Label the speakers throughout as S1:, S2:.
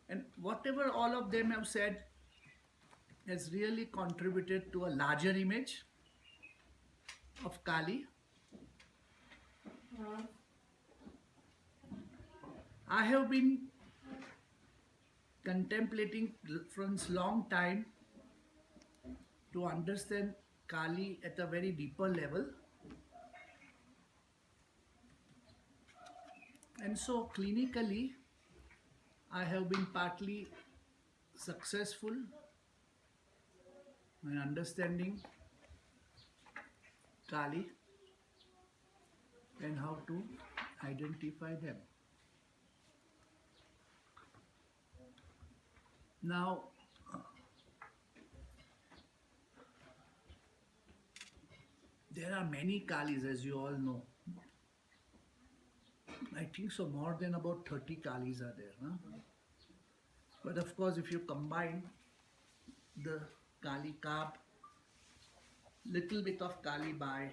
S1: And whatever all of them have said has really contributed to a larger image of Kali. I have been contemplating from long time to understand Kali at a very deeper level. And so clinically, I have been partly successful in understanding Kali and how to identify them. Now, there are many Kalis, as you all know. I think so, more than about 30 Kalis are there. Huh? But of course, if you combine the Kali Kap, little bit of Kali Bai,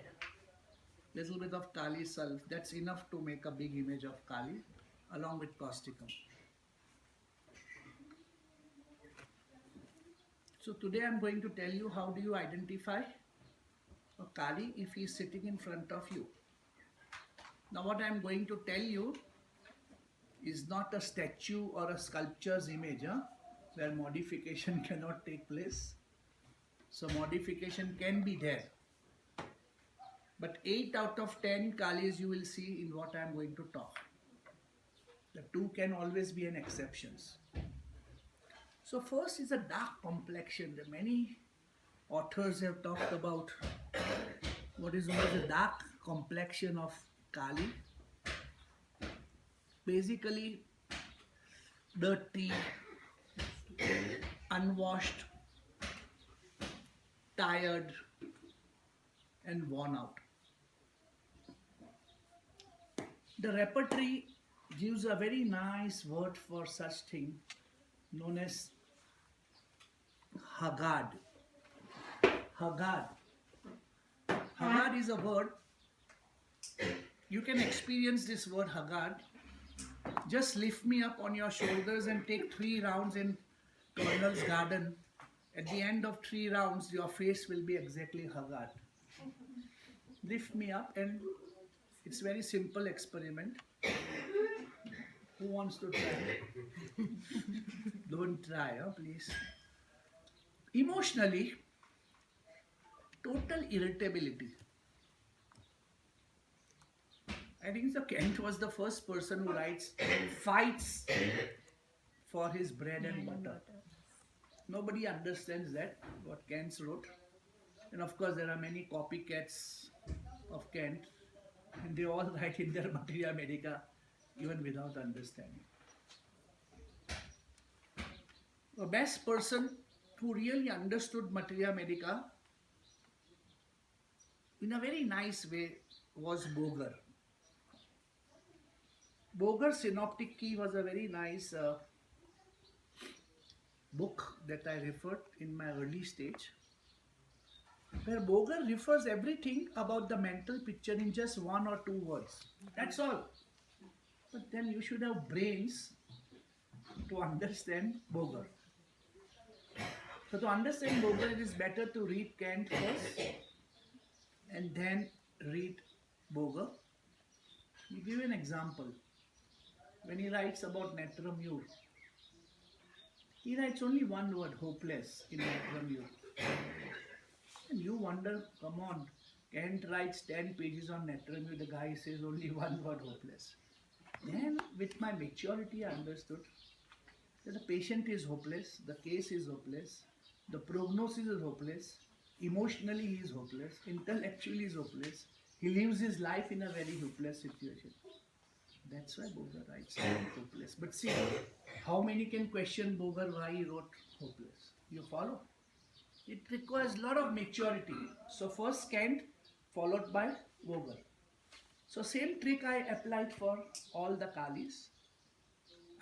S1: little bit of Kali Self, that's enough to make a big image of Kali along with causticum. So today I'm going to tell you how do you identify a Kali if he is sitting in front of you. Now what I'm going to tell you is not a statue or a sculpture's image, where modification cannot take place. So modification can be there. But 8 out of 10 Kalis you will see in what I am going to talk. The 2 can always be an exceptions. So first is a dark complexion. The many authors have talked about what is known as the dark complexion of Kali. Basically, dirty, unwashed, tired, and worn out. The repertory gives a very nice word for such thing known as Haggard. Haggard. Haggard is a word. You can experience this word Haggard. Just lift me up on your shoulders and take 3 rounds in Colonel's Garden. At the end of 3 rounds, your face will be exactly Haggard. Lift me up, and it's very simple experiment. Who wants to try? Don't try, please. Emotionally, total irritability. I think so Kent was the first person who writes fights for his bread and butter. Nobody understands that, what Kent wrote. And of course there are many copycats of Kent, and they all write in their Materia Medica even without understanding. The best person who really understood Materia Medica in a very nice way was Boger. Boger's Synoptic Key was a very nice book that I referred in my early stage, where Boger refers everything about the mental picture in just 1 or 2 words. That's all. But then you should have brains to understand Boger. So to understand Boger, it is better to read Kant first and then read Boger. I'll give you an example. When he writes about Netromure, he writes only one word, hopeless, in Netromure. And you wonder, come on, Kant writes 10 pages on Netromure, the guy says only one word, hopeless. Then with my maturity I understood that the patient is hopeless, the case is hopeless, the prognosis is hopeless, emotionally he is hopeless, intellectually he is hopeless, he lives his life in a very hopeless situation. That's why Boger writes hopeless. But see, how many can question Boger why he wrote hopeless? You follow? It requires a lot of maturity. So first Kant, followed by Boger. So same trick I applied for all the Kalis.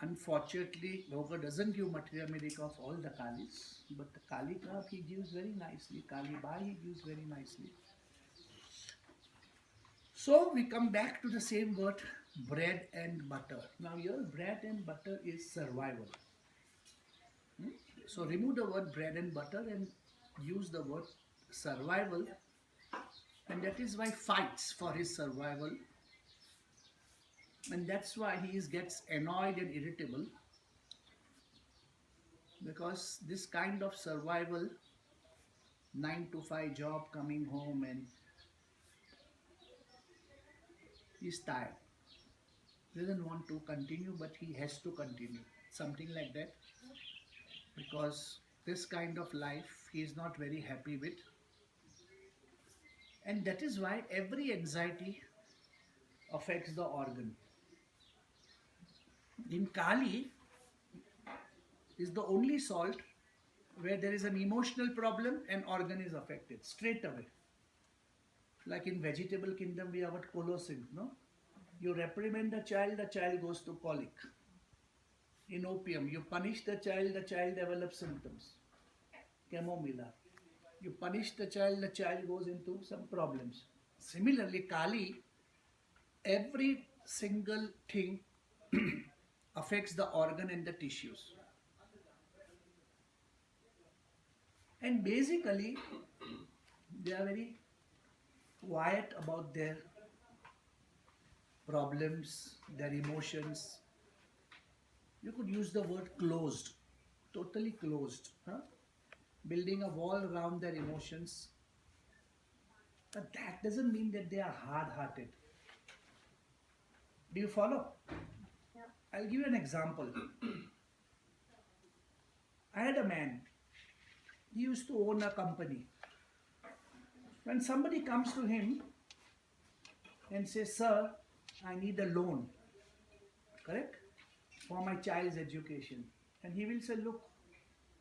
S1: Unfortunately, Boger doesn't give Materia Medica of all the Kalis, but the Kali Kap he gives very nicely. Kali Bai he gives very nicely. So we come back to the same word, bread and butter. Now here bread and butter is survival. So remove the word bread and butter and use the word survival, and that is why fights for his survival, and that's why gets annoyed and irritable, because this kind of survival, 9 to 5 job, coming home, and he's tired, doesn't want to continue, but he has to continue, something like that, because this kind of life he is not very happy with. And that is why every anxiety affects the organ. In Kali is the only salt where there is an emotional problem and organ is affected straight away. Like in vegetable kingdom, we have what colosynth, no? You reprimand the child goes to colic. In opium, you punish the child develops symptoms. Chamomilla. You punish the child goes into some problems. Similarly, Kali, every single thing affects the organ and the tissues. And basically, they are very quiet about their problems, their emotions. You could use the word closed, totally closed. Building a wall around their emotions. But that doesn't mean that they are hard-hearted. Do you follow?
S2: Yeah.
S1: I'll give you an example. I had a man. He used to own a company. When somebody comes to him and says, "Sir, I need a loan, correct, for my child's education," and he will say, "Look,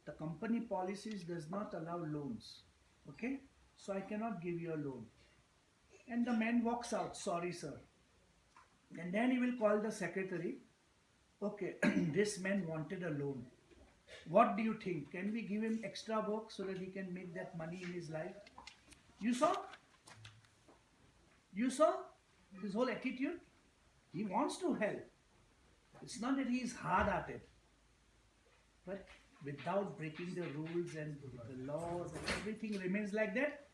S1: the company policies does not allow loans, okay? So I cannot give you a loan." And the man walks out, "Sorry, sir." And then he will call the secretary, "Okay, this man wanted a loan. What do you think? Can we give him extra work so that he can make that money in his life?" You saw? You saw his whole attitude? He wants to help. It's not that he is hard-hearted, but without breaking the rules and the laws and everything remains like that.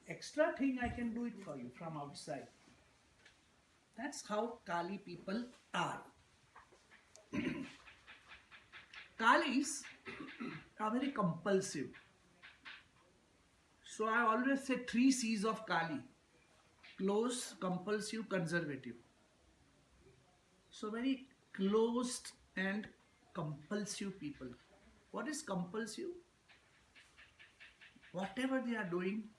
S1: Extra thing, I can do it for you from outside. That's how Kali people are. Kalis are very compulsive. So I always say 3 C's of Kali: close, compulsive, conservative. So very closed and compulsive people. What is compulsive? Whatever they are doing,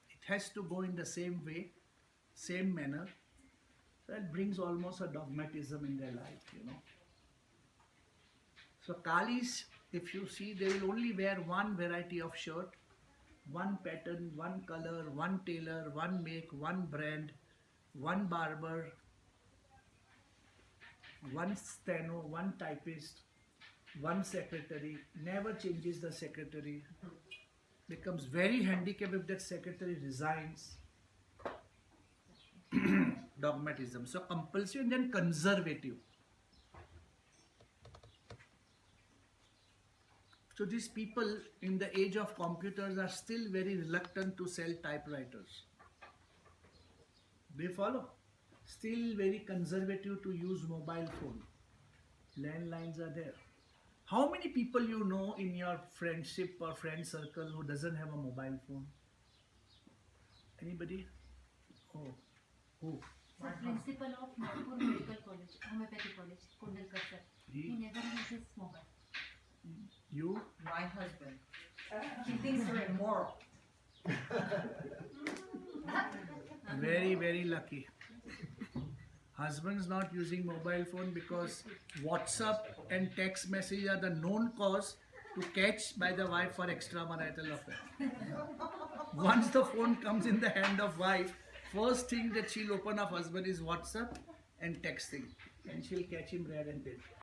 S1: it has to go in the same way, same manner. That brings almost a dogmatism in their life. So Kalis, if you see, they will only wear one variety of shirt, one pattern, one color, one tailor, one make, one brand, one barber, one steno, one typist, one secretary, never changes the secretary, becomes very handicapped if that secretary resigns. Dogmatism. So compulsive and then conservative. So these people in the age of computers are still very reluctant to sell typewriters. Do you follow? Still very conservative to use mobile phone. Landlines are there. How many people you know in your friendship or friend circle who doesn't have a mobile phone? Anybody? Oh, who?
S2: The principal of Nagpur Medical College, Homeopathy College, Kundalkar sir. He never uses mobile.
S1: You?
S3: My husband. He thinks they're immoral.
S1: Very, very lucky. Husband's not using mobile phone because WhatsApp and text message are the known cause to catch by the wife for extramarital affair. Once the phone comes in the hand of wife, first thing that she'll open of husband is WhatsApp and texting, and she'll catch him red-handed.